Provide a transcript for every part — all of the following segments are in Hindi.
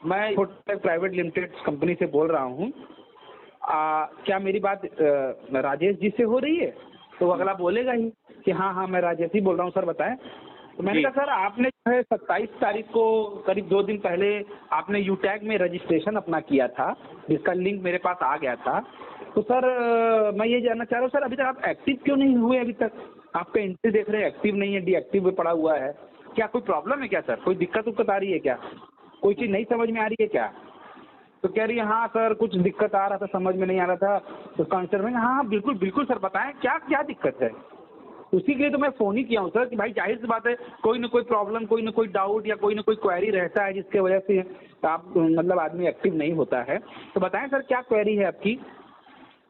मैं होटल प्राइवेट लिमिटेड कंपनी से बोल रहा हूँ। क्या मेरी बात राजेश जी से हो रही है? तो अगला बोलेगा ही कि हाँ हाँ मैं राजेश ही बोल रहा हूँ, सर बताएं। तो मैंने कहा सर आपने जो है 27 तारीख को करीब 2 दिन पहले आपने यूटैग में रजिस्ट्रेशन अपना किया था, जिसका लिंक मेरे पास आ गया था। तो सर मैं ये जानना चाह रहा हूँ सर अभी तक आप एक्टिव क्यों नहीं हुए? अभी तक आपका एंट्री देख रहे हैं एक्टिव नहीं है, डीएक्टिव में पड़ा हुआ है। क्या कोई प्रॉब्लम है क्या सर? कोई दिक्कत उक्कत आ रही है क्या? कोई चीज़ नहीं समझ में आ रही है क्या? तो कह रही है हाँ सर कुछ दिक्कत आ रहा था, समझ में नहीं आ रहा था। तो उसका आंसर में हाँ हाँ बिल्कुल बिल्कुल सर बताएं क्या क्या दिक्कत है। उसी के लिए तो मैं फ़ोन ही किया हूँ सर कि भाई जाहिर सी बात है कोई ना कोई प्रॉब्लम, कोई ना कोई डाउट या कोई ना कोई क्वेरी रहता है जिसके वजह से आप मतलब आदमी एक्टिव नहीं होता है। तो बताएं सर क्या क्वेरी है आपकी?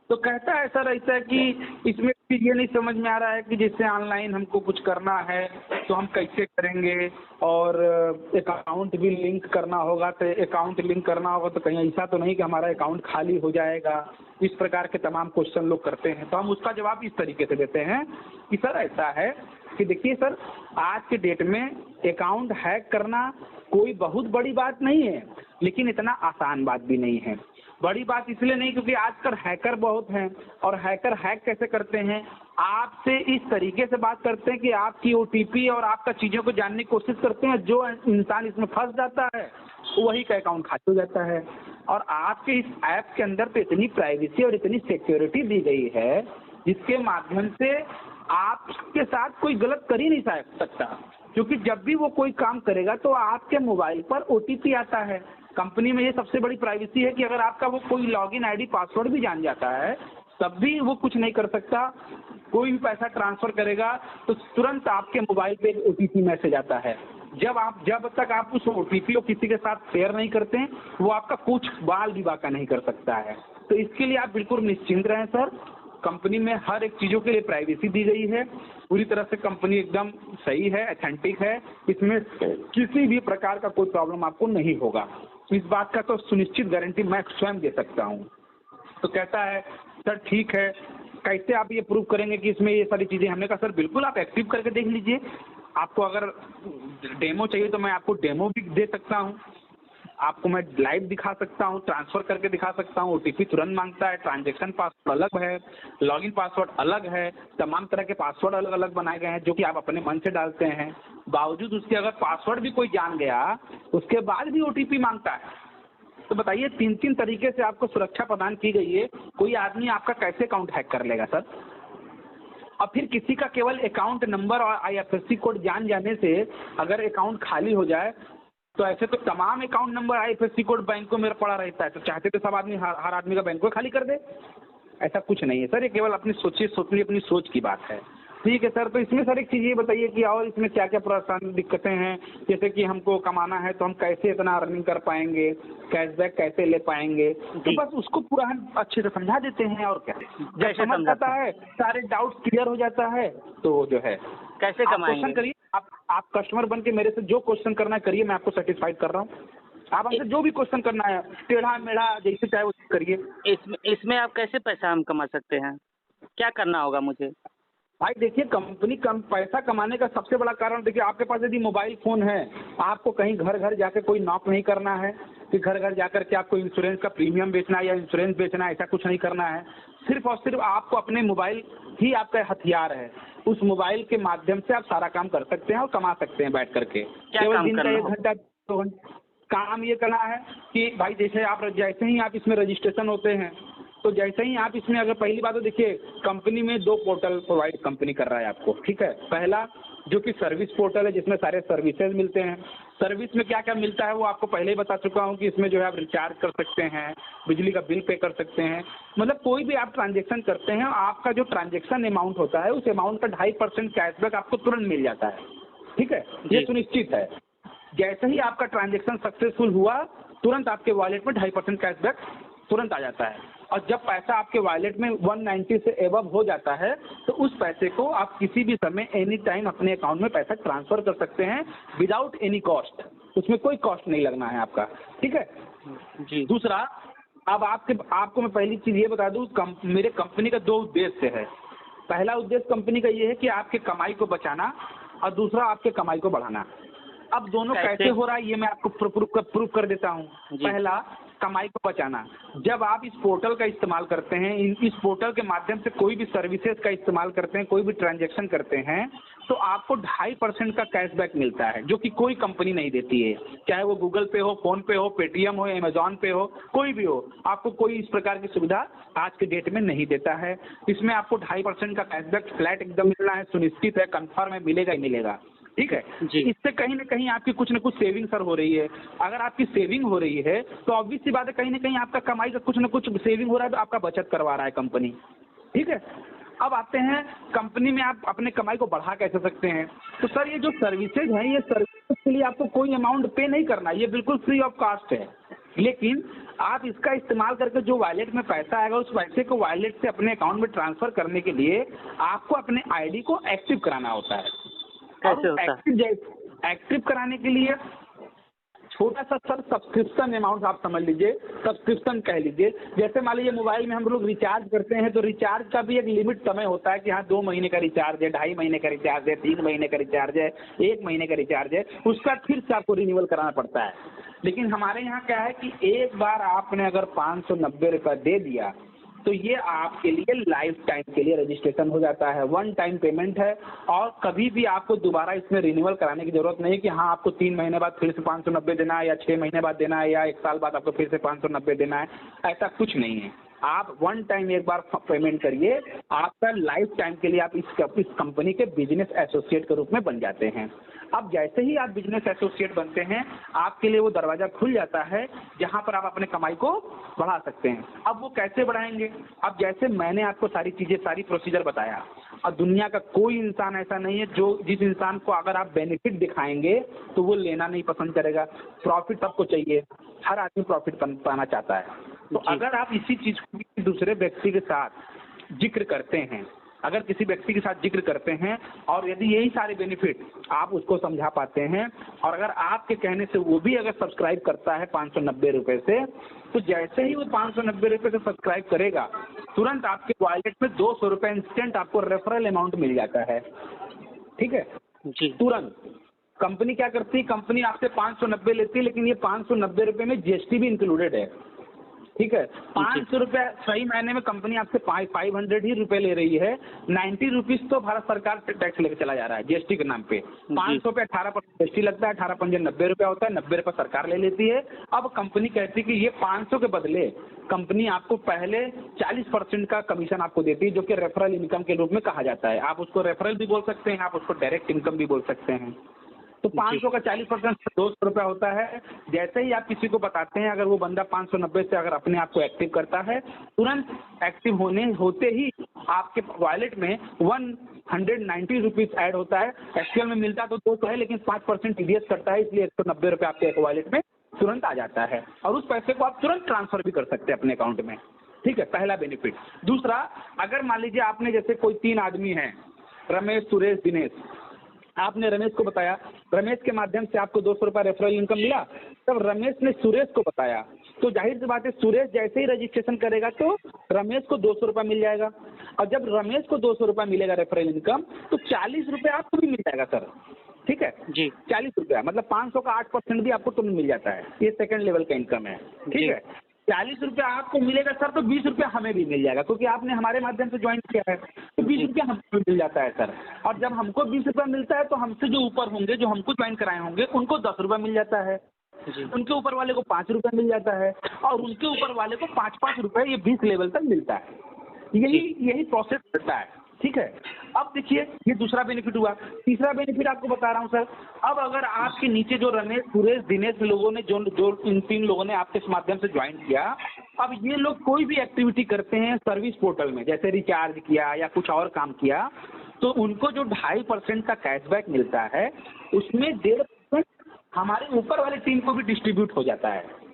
तो कहता है सर ऐसा है कि इसमें ये नहीं समझ में आ रहा है कि जैसे ऑनलाइन हमको कुछ करना है तो हम कैसे करेंगे, और अकाउंट भी लिंक करना होगा, तो अकाउंट लिंक करना होगा तो कहीं ऐसा तो नहीं कि हमारा अकाउंट खाली हो जाएगा। इस प्रकार के तमाम क्वेश्चन लोग करते हैं। तो हम उसका जवाब इस तरीके से देते हैं कि सर ऐसा है कि देखिए सर आज के डेट में अकाउंट हैक करना कोई बहुत बड़ी बात नहीं है, लेकिन इतना आसान बात भी नहीं है। बड़ी बात इसलिए नहीं क्योंकि आजकल हैकर बहुत हैं, और हैकर हैक कैसे करते हैं, आपसे इस तरीके से बात करते हैं कि आपकी ओटीपी और आपका चीज़ों को जानने की कोशिश करते हैं। जो इंसान इसमें फंस जाता है वही का अकाउंट खाली हो जाता है। और आपके इस ऐप के अंदर तो इतनी प्राइवेसी और इतनी सिक्योरिटी दी गई है जिसके माध्यम से आपके साथ कोई गलत कर ही नहीं सकता, क्योंकि जब भी वो कोई काम करेगा तो आपके मोबाइल पर ओटीपी आता है। कंपनी में ये सबसे बड़ी प्राइवेसी है कि अगर आपका वो कोई लॉगिन आईडी पासवर्ड भी जान जाता है तब भी वो कुछ नहीं कर सकता। कोई भी पैसा ट्रांसफर करेगा तो तुरंत आपके मोबाइल पे एक ओटीपी मैसेज आता है। जब तक आप उस ओटीपी को किसी के साथ शेयर नहीं करते हैं वो आपका कुछ बाल भी बाका नहीं कर सकता है। तो इसके लिए आप बिल्कुल निश्चिंत रहें सर। कंपनी में हर एक चीज़ों के लिए प्राइवेसी दी गई है। पूरी तरह से कंपनी एकदम सही है, ऑथेंटिक है। इसमें किसी भी प्रकार का कोई प्रॉब्लम आपको नहीं होगा। इस बात का तो सुनिश्चित गारंटी मैं स्वयं दे सकता हूँ। तो कहता है सर ठीक है, कैसे आप ये प्रूव करेंगे कि इसमें ये सारी चीज़ें? हमने कहा सर बिल्कुल आप एक्टिव करके देख लीजिए। आपको अगर डेमो चाहिए तो मैं आपको डेमो भी दे सकता हूँ, आपको मैं लाइव दिखा सकता हूँ, ट्रांसफ़र करके दिखा सकता हूँ। ओटीपी तुरंत मांगता है, ट्रांजैक्शन पासवर्ड अलग है, लॉगिन पासवर्ड अलग है, तमाम तरह के पासवर्ड अलग अलग बनाए गए हैं जो कि आप अपने मन से डालते हैं। बावजूद उसके अगर पासवर्ड भी कोई जान गया उसके बाद भी ओटीपी मांगता है। तो बताइए 3 तरीके से आपको सुरक्षा प्रदान की गई है, कोई आदमी आपका कैसे अकाउंट हैक कर लेगा सर? और फिर किसी का केवल अकाउंट नंबर और आईएफएससी कोड जान जाने से अगर अकाउंट खाली हो जाए तो ऐसे तो तमाम अकाउंट नंबर आईएफएससी कोड बैंकों में पड़ा रहता है, तो चाहते तो सब आदमी हर आदमी का बैंक को खाली कर दे। ऐसा कुछ नहीं है सर, ये केवल अपनी अपनी सोच की बात है। ठीक है सर, तो इसमें सर एक चीज़ ये बताइए कि और इसमें क्या क्या परेशानी दिक्कतें हैं? जैसे कि हमको कमाना है तो हम कैसे इतना अर्निंग कर पाएंगे, कैशबैक कैसे ले पाएंगे? तो बस उसको पूरा हम अच्छे से समझा देते हैं। और क्या जब समझ जाता है सारे डाउट क्लियर हो जाता है तो जो है कैसे कमाएंगे? क्वेश्चन करिए, आप कस्टमर बन के मेरे से जो क्वेश्चन करना है करिए, मैं आपको सेटिस्फाइड कर रहा हूँ। आप हमसे जो भी क्वेश्चन करना है टेढ़ा मेढ़ा जैसे चाहे वो करिए। इसमें आप कैसे पैसा हम कमा सकते हैं? क्या करना होगा मुझे? भाई देखिए कंपनी कम पैसा कमाने का सबसे बड़ा कारण देखिए, आपके पास यदि मोबाइल फ़ोन है, आपको कहीं घर घर जाकर कोई नॉक नहीं करना है कि घर घर जाकर के आपको इंश्योरेंस का प्रीमियम बेचना है या इंश्योरेंस बेचना है, ऐसा कुछ नहीं करना है। सिर्फ और सिर्फ आपको अपने मोबाइल ही आपका हथियार है। उस मोबाइल के माध्यम से आप सारा काम कर सकते हैं और कमा सकते हैं बैठ करके। केवल दिन का 1 घंटा 2 घंटा काम ये करना है कि भाई जैसे ही आप इसमें रजिस्ट्रेशन होते हैं तो जैसे ही आप इसमें अगर पहली बात तो देखिए कंपनी में 2 पोर्टल प्रोवाइड कंपनी कर रहा है आपको, ठीक है। पहला जो कि सर्विस पोर्टल है जिसमें सारे सर्विसेज मिलते हैं। सर्विस में क्या क्या मिलता है वो आपको पहले ही बता चुका हूँ कि इसमें जो है आप रिचार्ज कर सकते हैं, बिजली का बिल पे कर सकते हैं, मतलब कोई भी आप ट्रांजेक्शन करते हैं आपका जो ट्रांजेक्शन अमाउंट होता है उस अमाउंट का 2.5% कैशबैक आपको तुरंत मिल जाता है, ठीक है। ये सुनिश्चित है, जैसे ही आपका ट्रांजेक्शन सक्सेसफुल हुआ तुरंत आपके वॉलेट में 2.5% कैशबैक तुरंत आ जाता है। और जब पैसा आपके वॉलेट में 190 से एबव हो जाता है तो उस पैसे को आप किसी भी समय एनी टाइम अपने अकाउंट में पैसा ट्रांसफर कर सकते हैं विदाउट एनी कॉस्ट। उसमें कोई कॉस्ट नहीं लगना है आपका, ठीक है जी। दूसरा, अब आपको मैं पहली चीज़ ये बता दूं, मेरे कंपनी का 2 उद्देश्य है। पहला उद्देश्य कंपनी का ये है कि आपके कमाई को बचाना और दूसरा आपके कमाई को बढ़ाना। अब दोनों कैसे? कैसे हो रहा है ये मैं आपको प्रूफ कर देता हूँ। जी। पहला, कमाई को बचाना। जब आप इस पोर्टल का इस्तेमाल करते हैं, इस पोर्टल के माध्यम से कोई भी सर्विसेज का इस्तेमाल करते हैं, कोई भी ट्रांजैक्शन करते हैं, तो आपको 2.5% का कैशबैक मिलता है, जो कि कोई कंपनी नहीं देती है। चाहे वो गूगल पे हो, फोन पे हो, पेटीएम हो, अमेजॉन पे हो, कोई भी हो, आपको कोई इस प्रकार की सुविधा आज के डेट में नहीं देता है। इसमें आपको 2.5% का कैशबैक फ्लैट एकदम मिलना है, सुनिश्चित है, कंफर्म है, मिलेगा ही मिलेगा। ठीक है जी। इससे कहीं ना कहीं आपकी कुछ ना कुछ सेविंग सर हो रही है। अगर आपकी सेविंग हो रही है तो ऑब्वियस सी बात है, कहीं ना कहीं आपका कमाई का कुछ ना कुछ सेविंग हो रहा है, तो आपका बचत करवा रहा है कंपनी। ठीक है, अब आते हैं कंपनी में आप अपने कमाई को बढ़ा कैसे सकते हैं। तो सर ये जो सर्विसेज हैं, ये सर्विसेज के लिए आपको कोई अमाउंट पे नहीं करना, ये बिल्कुल फ्री ऑफ कॉस्ट है। लेकिन आप इसका इस्तेमाल करके जो वॉलेट में पैसा आएगा, उस पैसे को वॉलेट से अपने अकाउंट में ट्रांसफर करने के लिए आपको अपने आईडी को एक्टिव कराना होता है। कैसे होता है? एक्टिव कराने के लिए छोटा सा सर सब्सक्रिप्शन अमाउंट आप समझ लीजिए, सब्सक्रिप्शन कह लीजिए। जैसे मान लीजिए मोबाइल में हम लोग रिचार्ज करते हैं, तो रिचार्ज का भी एक लिमिट समय होता है कि हाँ 2 महीने का रिचार्ज है, 2.5 महीने का रिचार्ज है, 3 महीने का रिचार्ज है, 1 महीने का रिचार्ज है, उसका फिर से आपको रिन्यूअल कराना पड़ता है। लेकिन हमारे यहाँ क्या है कि एक बार आपने अगर 590 रुपये दे दिया तो ये आपके लिए लाइफ टाइम के लिए रजिस्ट्रेशन हो जाता है। 1 टाइम पेमेंट है और कभी भी आपको दोबारा इसमें रिन्यूअल कराने की जरूरत नहीं है कि हाँ आपको 3 महीने बाद फिर से 590 देना है, या 6 महीने बाद देना है, या 1 साल बाद आपको फिर से 590 देना है। ऐसा कुछ नहीं है। आप 1 टाइम एक बार पेमेंट करिए, आपका लाइफ टाइम के लिए आप इस कंपनी के बिजनेस एसोसिएट के रूप में बन जाते हैं। अब जैसे ही आप बिजनेस एसोसिएट बनते हैं, आपके लिए वो दरवाज़ा खुल जाता है जहाँ पर आप अपने कमाई को बढ़ा सकते हैं। अब वो कैसे बढ़ाएंगे? अब जैसे मैंने आपको सारी चीज़ें, सारी प्रोसीजर बताया, और दुनिया का कोई इंसान ऐसा नहीं है जो जिस इंसान को अगर आप बेनिफिट दिखाएंगे तो वो लेना नहीं पसंद करेगा। प्रॉफिट सबको चाहिए, हर आदमी प्रॉफिट पाना चाहता है। तो अगर आप इसी चीज़ को किसी दूसरे व्यक्ति के साथ जिक्र करते हैं, अगर किसी व्यक्ति के साथ जिक्र करते हैं और यदि यही सारे बेनिफिट आप उसको समझा पाते हैं, और अगर आपके कहने से वो भी अगर सब्सक्राइब करता है 590 रुपये से, तो जैसे ही वो 590 रुपये से सब्सक्राइब करेगा, तुरंत आपके वॉलेट में 200 रुपये इंस्टेंट आपको रेफरल अमाउंट मिल जाता है। ठीक है जी। तुरंत। कंपनी क्या करती है, कंपनी आपसे 590 लेती है, लेकिन ये 590 रुपये में जीएसटी भी इंक्लूडेड है। ठीक है, 500 रुपये सही मायने में कंपनी आपसे 500 ही रुपये ले रही है। 90 रुपीज़ तो भारत सरकार पे टैक्स लेके चला जा रहा है जीएसटी के नाम पे। 500 पे 18% जीएसटी लगता है, 18 पंजे 90 रुपया होता है, 90 रुपये सरकार ले लेती है। अब कंपनी कहती है कि ये 500 के बदले कंपनी आपको पहले 40% का कमीशन आपको देती है, जो कि रेफरल इनकम के रूप में कहा जाता है। आप उसको रेफरल भी बोल सकते हैं, आप उसको डायरेक्ट इनकम भी बोल सकते हैं। तो 500 का 40% 200 रुपया होता है। जैसे ही आप किसी को बताते हैं, अगर वो बंदा 590 से अगर अपने आप को एक्टिव करता है, तुरंत एक्टिव होते ही आपके वॉलेट में 190 रुपीज़ ऐड होता है। एक्चुअल में मिलता तो 200 है, लेकिन 5% टीडीएस करता है, इसलिए 190 रुपये आपके एक वॉलेट में तुरंत आ जाता है, और उस पैसे को आप तुरंत ट्रांसफर भी कर सकते हैं अपने अकाउंट में। ठीक है, पहला बेनिफिट। दूसरा, अगर मान लीजिए आपने जैसे कोई 3 आदमी हैं, रमेश, सुरेश, दिनेश, आपने रमेश को बताया, रमेश के माध्यम से आपको 200 रुपये रेफरल इनकम मिला। तब रमेश ने सुरेश को बताया, तो जाहिर सी बात है सुरेश जैसे ही रजिस्ट्रेशन करेगा तो रमेश को 200 रुपये मिल जाएगा, और जब रमेश को 200 रुपये मिलेगा रेफरल इनकम, तो 40 रुपये आपको भी मिल जाएगा सर। ठीक है जी। 40 रुपया मतलब 500 का 8% भी आपको तुरंत मिल जाता है। ये सेकंड लेवल का इनकम है। ठीक है, 40 रुपया आपको मिलेगा सर, तो 20 रुपया हमें भी मिल जाएगा, क्योंकि आपने हमारे माध्यम से ज्वाइन किया है, तो 20 रुपया हमको भी मिल जाता है सर। और जब हमको 20 रुपया मिलता है, तो हमसे जो ऊपर होंगे, जो हमको ज्वाइन कराए होंगे, उनको 10 रुपया मिल जाता है, उनके ऊपर वाले को 5 रुपया मिल जाता है, और उनके ऊपर वाले को 5-5 रुपये, ये 20 लेवल तक मिलता है। यही प्रोसेस रहता है। ठीक है, अब देखिए ये दूसरा बेनिफिट हुआ। तीसरा बेनिफिट आपको बता रहा हूँ सर। अब अगर आपके नीचे जो रमेश, सुरेश, दिनेश लोगों ने जो इन 3 लोगों ने आपके इस माध्यम से ज्वाइन किया, अब ये लोग कोई भी एक्टिविटी करते हैं सर्विस पोर्टल में, जैसे रिचार्ज किया या कुछ और काम किया, तो उनको जो 2.5% का कैशबैक मिलता है, उसमें 1.5% हमारे ऊपर वाली टीम को भी डिस्ट्रीब्यूट हो जाता है।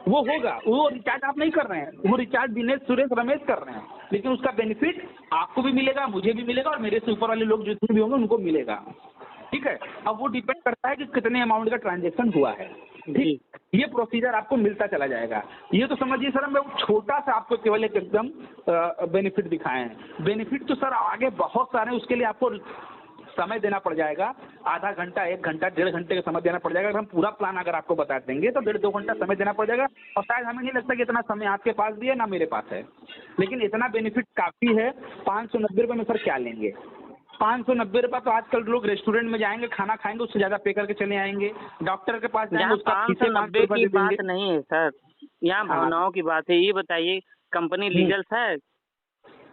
वो होगा, वो रिचार्ज आप नहीं कर रहे हैं, वो रिचार्ज दिनेश, सुरेश, रमेश कर रहे हैं, लेकिन उसका बेनिफिट आपको भी मिलेगा, मुझे भी मिलेगा, और मेरे से ऊपर वाले लोग जितने भी होंगे उनको मिलेगा। ठीक है, अब वो डिपेंड करता है कि कितने अमाउंट का ट्रांजेक्शन हुआ है। ठीक, ये प्रोसीजर आपको मिलता चला जाएगा। ये तो समझिए सर, मैं छोटा सा आपको केवल एक एकदम बेनिफिट दिखाए हैं। बेनिफिट तो सर आगे बहुत सारे हैं, उसके लिए आपको समय देना पड़ जाएगा, आधा घंटा, 1 घंटा, 1.5 घंटे का समय देना पड़ जाएगा। अगर हम पूरा प्लान अगर आपको बता देंगे तो 1.5-2 घंटा समय देना पड़ जाएगा, और शायद हमें नहीं लगता कि इतना समय आपके पास भी है ना मेरे पास है, लेकिन इतना बेनिफिट काफ़ी है। 590 रुपये में सर क्या लेंगे? 590 रुपये तो आजकल लोग रेस्टोरेंट में जाएंगे, खाना खाएंगे, उससे ज़्यादा पे करके चले आएंगे। डॉक्टर के पास जाएंगे, यहाँ उसका पाँच फीस सौ 500 नब्बे रुपये की दे बात देंगे। नहीं है सर, यहाँ हाँ, भावनाओं की बात है। ये बताइए, कंपनी लीगल है?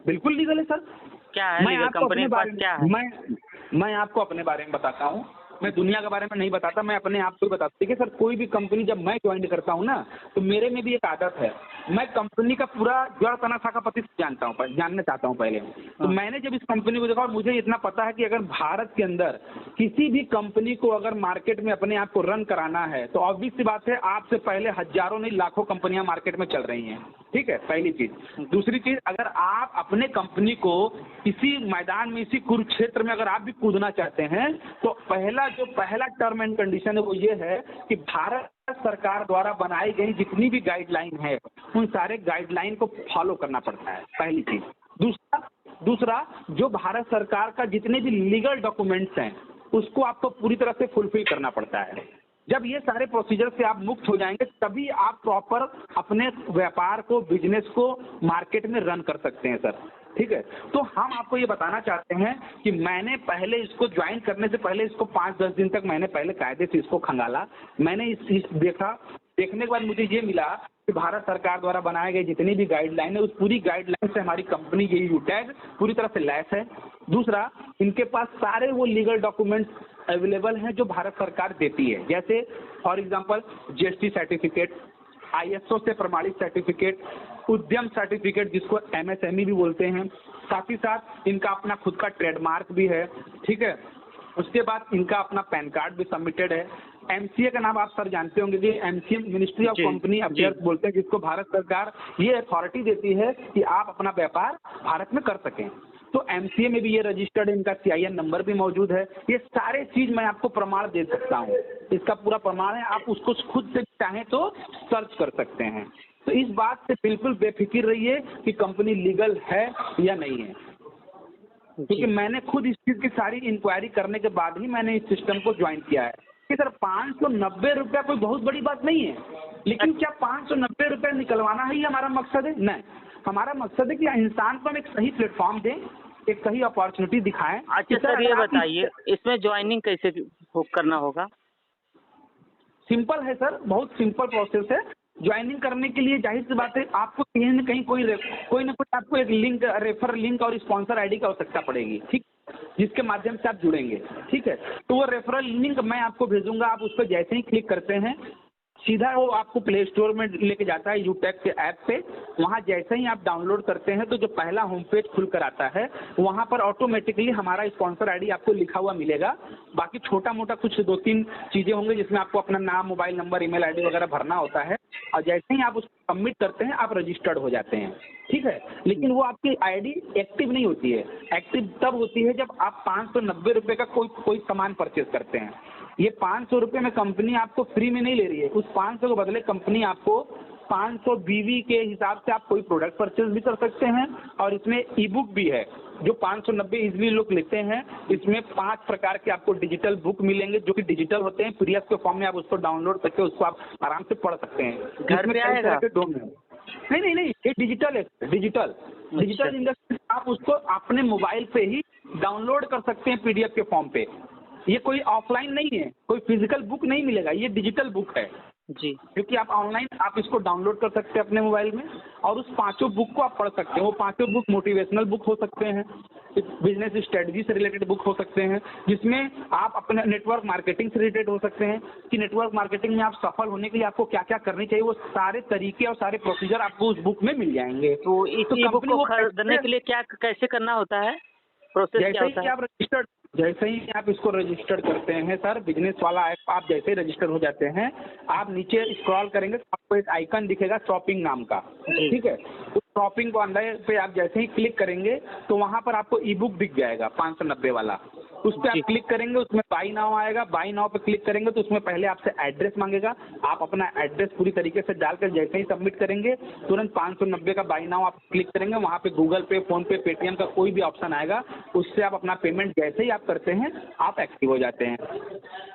बिल्कुल लीगल है सर। क्या है मैं लीगल? आपको कंपनी अपने के पास बारे क्या है? में मैं आपको अपने बारे में बताता हूँ। मैं दुनिया के बारे में नहीं बताता, मैं अपने आप को ही बताता हूँ। देखिए सर, कोई भी कंपनी जब मैं ज्वाइन करता हूँ ना, तो मेरे में भी एक आदत है, मैं कंपनी का पूरा जड़ तना शाखा पति जानना चाहता हूँ पहले। तो हाँ। मैंने जब इस कंपनी को देखा, और मुझे इतना पता है कि अगर भारत के अंदर किसी भी कंपनी को अगर मार्केट में अपने आप को रन कराना है, तो ऑब्वियस सी बात है, आपसे पहले हजारों नहीं लाखों कंपनियां मार्केट में चल रही हैं। ठीक है, पहली चीज। दूसरी चीज, अगर आप अपने कंपनी को इसी मैदान में, इसी कुरुक्षेत्र में अगर आप भी कूदना चाहते हैं, तो पहला टर्म एंड कंडीशन है वो ये है कि भारत सरकार द्वारा बनाई गई जितनी भी गाइडलाइन है, उन सारे गाइडलाइन को फॉलो करना पड़ता है, पहली चीज। दूसरा, जो भारत सरकार का जितने भी लीगल डॉक्यूमेंट्स हैं, उसको आपको पूरी तरह से फुलफिल करना पड़ता है। जब ये सारे प्रोसीजर से आप मुक्त हो जाएंगे, तभी आप प्रॉपर अपने व्यापार को, बिजनेस को मार्केट में रन कर सकते हैं सर। ठीक है, तो हम आपको ये बताना चाहते हैं कि मैंने पहले इसको ज्वाइन करने से पहले इसको 5-10 दिन तक मैंने पहले कायदे से इसको खंगाला। मैंने देखने के बाद मुझे ये मिला कि भारत सरकार द्वारा बनाए गए जितनी भी गाइडलाइन है, उस पूरी गाइडलाइन से हमारी कंपनी ये यूटैग पूरी तरह से लैस है। दूसरा, इनके पास सारे वो लीगल डॉक्यूमेंट्स अवेलेबल हैं जो भारत सरकार देती है, जैसे for example GST certificate, ISO से प्रमाणित सर्टिफिकेट, उद्यम सर्टिफिकेट जिसको एमएसएमई भी बोलते हैं, साथ ही साथ इनका अपना खुद का ट्रेडमार्क भी है। ठीक है, उसके बाद इनका अपना पैन कार्ड भी सबमिटेड है। एमसीए का नाम आप सर जानते होंगे, कि MCA ministry of company affairs बोलते हैं, जिसको भारत सरकार ये अथॉरिटी देती है कि आप अपना व्यापार भारत में कर सकें। तो एमसीए में भी ये रजिस्टर्ड है, इनका सीआईएन नंबर भी मौजूद है। ये सारे चीज मैं आपको प्रमाण दे सकता हूँ, इसका पूरा प्रमाण है, आप उसको खुद से चाहें तो सर्च कर सकते हैं। तो इस बात से बिल्कुल बेफिक्र रहिए कि कंपनी लीगल है या नहीं है, क्योंकि मैंने खुद इस चीज़ की सारी इंक्वायरी करने के बाद ही मैंने इस सिस्टम को ज्वाइन किया है। कि सर 590 रुपया कोई बहुत बड़ी बात नहीं है, लेकिन क्या 590 रुपया निकलवाना ही हमारा मकसद है? नहीं, हमारा मकसद है कि इंसान को हम एक सही प्लेटफॉर्म दें, एक सही अपॉर्चुनिटी दिखाएं। अच्छा सर, ये बताइए, इसमें ज्वाइनिंग कैसे करना होगा? सिंपल है सर, बहुत सिंपल प्रोसेस है। ज्वाइनिंग करने के लिए जाहिर सी बात है, आपको कहीं न कहीं कोई ना कोई आपको एक लिंक, रेफर लिंक और स्पॉन्सर आईडी की आवश्यकता पड़ेगी, ठीक, जिसके माध्यम से आप जुड़ेंगे। ठीक है, तो वो रेफरल लिंक मैं आपको भेजूंगा, आप उस पर जैसे ही क्लिक करते हैं, सीधा वो आपको प्ले स्टोर में लेके जाता है, यूटेक के ऐप पे। वहाँ जैसे ही आप डाउनलोड करते हैं, तो जो पहला होम पेज खुल कर आता है, वहाँ पर ऑटोमेटिकली हमारा स्पॉन्सर आईडी आपको लिखा हुआ मिलेगा। बाकी छोटा मोटा कुछ 2-3 चीज़ें होंगी जिसमें आपको अपना नाम, मोबाइल नंबर, ईमेल आईडी वगैरह भरना होता है, और जैसे ही आप उसको सबमिट करते हैं, आप रजिस्टर्ड हो जाते हैं। ठीक है, लेकिन वो आपकी आईडी एक्टिव नहीं होती है। एक्टिव तब होती है जब आप 590 रुपये का कोई सामान परचेज करते हैं। ये 500 रुपये में कंपनी आपको फ्री में नहीं ले रही है, उस 500 के बदले कंपनी आपको 500 बीवी के हिसाब से आप कोई प्रोडक्ट परचेज भी कर सकते हैं। और इसमें ई बुक भी है, जो 590 ईजिली लोग लेते हैं। इसमें 5 प्रकार के आपको डिजिटल बुक मिलेंगे, जो कि डिजिटल होते हैं, पीडीएफ के फॉर्म में आप उसको डाउनलोड करके उसको आप आराम से पढ़ सकते हैं। घर पे आएगा? नहीं, ये डिजिटल है, डिजिटल इंडस्ट्री। आप उसको अपने मोबाइल पे ही डाउनलोड कर सकते हैं पीडीएफ के फॉर्म पे। ये कोई ऑफलाइन नहीं है, कोई फिजिकल बुक नहीं मिलेगा, ये डिजिटल बुक है जी, क्योंकि आप ऑनलाइन आप इसको डाउनलोड कर सकते हैं अपने मोबाइल में, और उस 5 बुक को आप पढ़ सकते हैं। वो 5 बुक मोटिवेशनल बुक हो सकते हैं, बिजनेस स्ट्रेटजी से रिलेटेड बुक हो सकते हैं, जिसमें आप अपने नेटवर्क मार्केटिंग से रिलेटेड हो सकते हैं कि नेटवर्क मार्केटिंग में आप सफल होने के लिए आपको क्या क्या करनी चाहिए, वो सारे तरीके और सारे प्रोसीजर आपको उस बुक में मिल जाएंगे। तो इस बुक को खरीदने के लिए क्या कैसे करना होता है, प्रोसेस क्या होता है? जैसे ही आप इसको रजिस्टर्ड करते हैं सर, बिजनेस वाला ऐप आप जैसे ही रजिस्टर हो जाते हैं, आप नीचे स्क्रॉल करेंगे तो आपको एक आइकन दिखेगा शॉपिंग नाम का। ठीक है, उस शॉपिंग को अंदर पे आप जैसे ही क्लिक करेंगे तो वहाँ पर आपको ई बुक दिख जाएगा 590 वाला। उस पर आप क्लिक करेंगे, उसमें बाई नाउ आएगा, बाई नाउ पे क्लिक करेंगे तो उसमें पहले आपसे एड्रेस मांगेगा। आप अपना एड्रेस पूरी तरीके से डालकर जैसे ही सबमिट करेंगे तुरंत 590 का बाई नाउ आप क्लिक करेंगे, वहाँ पे गूगल पे, फोन पे, पेटीएम का कोई भी ऑप्शन आएगा, उससे आप अपना पेमेंट जैसे ही आप करते हैं आप एक्टिव हो जाते हैं।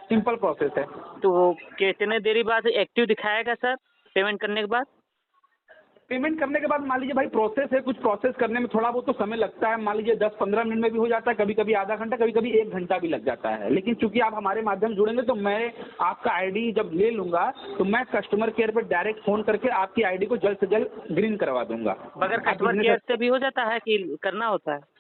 सिंपल प्रोसेस है। तो कितने देरी बाद एक्टिव दिखाएगा सर पेमेंट करने के बाद? पेमेंट करने के बाद मान लीजिए भाई प्रोसेस है, कुछ प्रोसेस करने में थोड़ा बहुत तो समय लगता है, मान लीजिए 10-15 मिनट में भी हो जाता है, कभी कभी आधा घंटा, कभी कभी 1 घंटा भी लग जाता है। लेकिन चूंकि आप हमारे माध्यम से जुड़ेंगे तो मैं आपका आईडी जब ले लूंगा तो मैं कस्टमर केयर पे डायरेक्ट फोन करके आपकी आईडी को जल्द से जल्द ग्रीन करवा दूंगा। अगर कस्टमर केयर से भी हो जाता है कि करना होता है?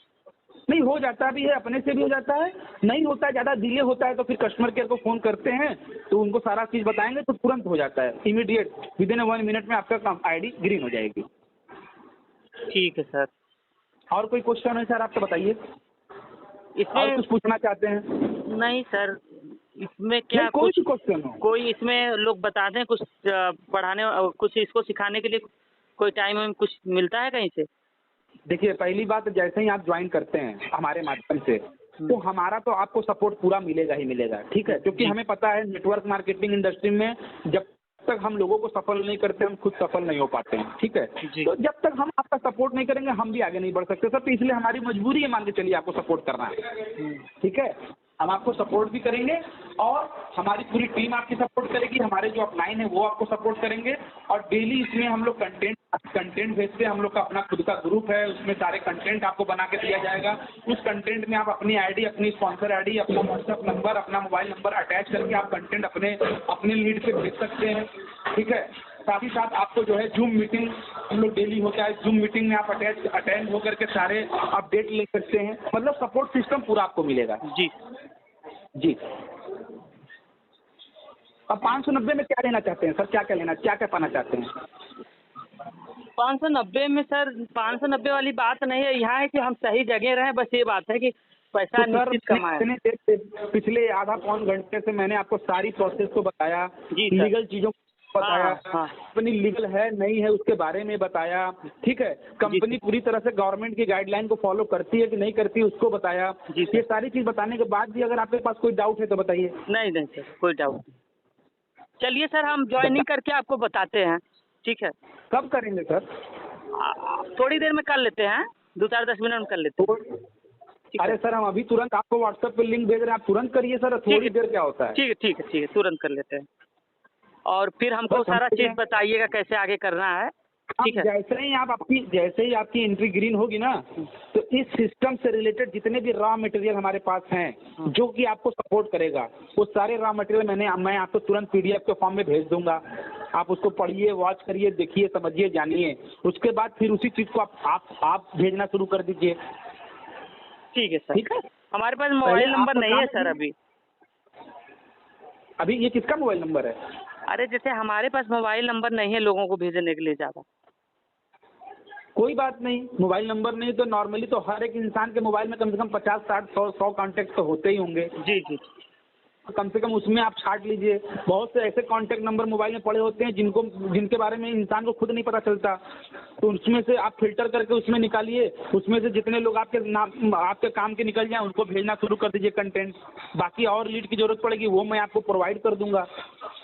नहीं, हो जाता भी है, अपने से भी हो जाता है, नहीं होता है, ज़्यादा डिले होता है तो फिर कस्टमर केयर को फ़ोन करते हैं तो उनको सारा चीज़ बताएंगे तो तुरंत हो जाता है, इमीडिएट विदिन 1 मिनट में आपका आईडी ग्रीन हो जाएगी। ठीक है सर। और कोई क्वेश्चन है सर आपको बताइए, इसमें और कुछ पूछना चाहते हैं? नहीं सर, इसमें क्या कोई कुछ क्वेश्चन हो? कोई इसमें लोग बता दें कुछ पढ़ाने, कुछ इसको सिखाने के लिए कोई टाइम कुछ मिलता है कहीं से? देखिए, पहली बात जैसे ही आप ज्वाइन करते हैं हमारे माध्यम से तो हमारा तो आपको सपोर्ट पूरा मिलेगा ही मिलेगा, ठीक है, क्योंकि हमें पता है नेटवर्क मार्केटिंग इंडस्ट्री में जब तक हम लोगों को सफल नहीं करते हम खुद सफल नहीं हो पाते हैं, ठीक है। तो जब तक हम आपका सपोर्ट नहीं करेंगे हम भी आगे नहीं बढ़ सकते सर, तो इसलिए हमारी मजबूरी है, मान के चलिए आपको सपोर्ट करना है, ठीक है। हम आपको सपोर्ट भी करेंगे और हमारी पूरी टीम आपकी सपोर्ट करेगी, हमारे जो अपलाइन है वो आपको सपोर्ट करेंगे और डेली इसमें हम लोग कंटेंट भेजते हैं। हम लोग का अपना खुद का ग्रुप है, उसमें सारे कंटेंट आपको बना के दिया जाएगा। उस कंटेंट में आप अपनी आईडी, अपनी स्पॉन्सर आईडी, अपना व्हाट्सएप नंबर, अपना मोबाइल नंबर अटैच करके आप कंटेंट अपने लीड पे भेज सकते हैं, ठीक है। साथ ही साथ आपको जो है जूम मीटिंग हम लोग डेली होता है, जूम मीटिंग में आप अटेंड होकर के सारे अपडेट ले सकते हैं, मतलब सपोर्ट सिस्टम पूरा आपको मिलेगा। जी। अब 590 में क्या लेना चाहते हैं सर, क्या पाना चाहते हैं? 590 में सर 590 वाली बात नहीं है, यहाँ है कि हम सही जगह रहें, बस ये बात है कि पैसा तो निश्चित कमाएं। पिछले आधा पौन घंटे से मैंने आपको सारी प्रोसेस को बताया, लीगल चीजों को बताया, कंपनी लीगल है नहीं है उसके बारे में बताया, ठीक है। कंपनी पूरी तरह से गवर्नमेंट की गाइडलाइन को फॉलो करती है कि नहीं करती है उसको बताया। ये सारी चीज बताने के बाद भी अगर आपके पास कोई डाउट है तो बताइए। नहीं सर, कोई डाउट नहीं। चलिए सर, हम ज्वाइनिंग करके आपको बताते हैं, ठीक है। कब करेंगे सर? थोड़ी देर में कर लेते हैं, 2-4-10 मिनट में कर लेते हैं। अरे सर, हम अभी तुरंत आपको व्हाट्सएप पे लिंक भेज रहे हैं, आप तुरंत करिए सर, थोड़ी देर क्या होता है। ठीक है, तुरंत कर लेते हैं और फिर हमको सारा चीज बताइएगा कैसे आगे करना है, ठीक है। जैसे ही आपकी एंट्री ग्रीन होगी ना तो इस सिस्टम से रिलेटेड जितने भी रॉ मटेरियल हमारे पास हैं जो कि आपको सपोर्ट करेगा, वो सारे रॉ मटेरियल मैं आपको तुरंत पीडीएफ के फॉर्म में भेज दूंगा। आप उसको पढ़िए, वॉच करिए, देखिए, समझिए, जानिए, उसके बाद फिर उसी चीज को आप भेजना शुरू कर दीजिए। ठीक है सर। ठीक है, हमारे पास मोबाइल नंबर नहीं है सर अभी ये किसका मोबाइल नंबर है? अरे जैसे हमारे पास मोबाइल नंबर नहीं है लोगों को भेजने के लिए ज़्यादा। कोई बात नहीं, मोबाइल नंबर नहीं तो नॉर्मली तो हर एक इंसान के मोबाइल में कम से कम 50, 60, 100 कॉन्टैक्ट तो होते ही होंगे। जी। कम से कम उसमें आप छाट लीजिए। बहुत से ऐसे कॉन्टैक्ट नंबर मोबाइल में पड़े होते हैं जिनके बारे में इंसान को खुद नहीं पता चलता, तो उसमें से आप फिल्टर करके उसमें निकालिए, उसमें से जितने लोग आपके काम के निकल जाएं उनको भेजना शुरू कर दीजिए कंटेंट। बाकी और लीड की जरूरत पड़ेगी वो मैं आपको प्रोवाइड कर दूंगा,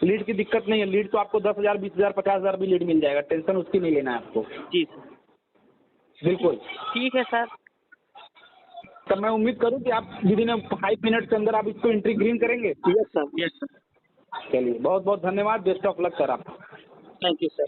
लीड की दिक्कत नहीं है। लीड तो आपको 10,000, 20,000, 50,000 भी लीड मिल जाएगा, टेंशन उसकी नहीं लेना है आपको। जी बिल्कुल ठीक है सर। तो मैं उम्मीद करूं कि आप विदिन 5 मिनट के अंदर आप इसको एंट्री ग्रीन करेंगे। Yes sir. चलिए, बहुत बहुत धन्यवाद, बेस्ट ऑफ लक सर आपको। Thank you sir.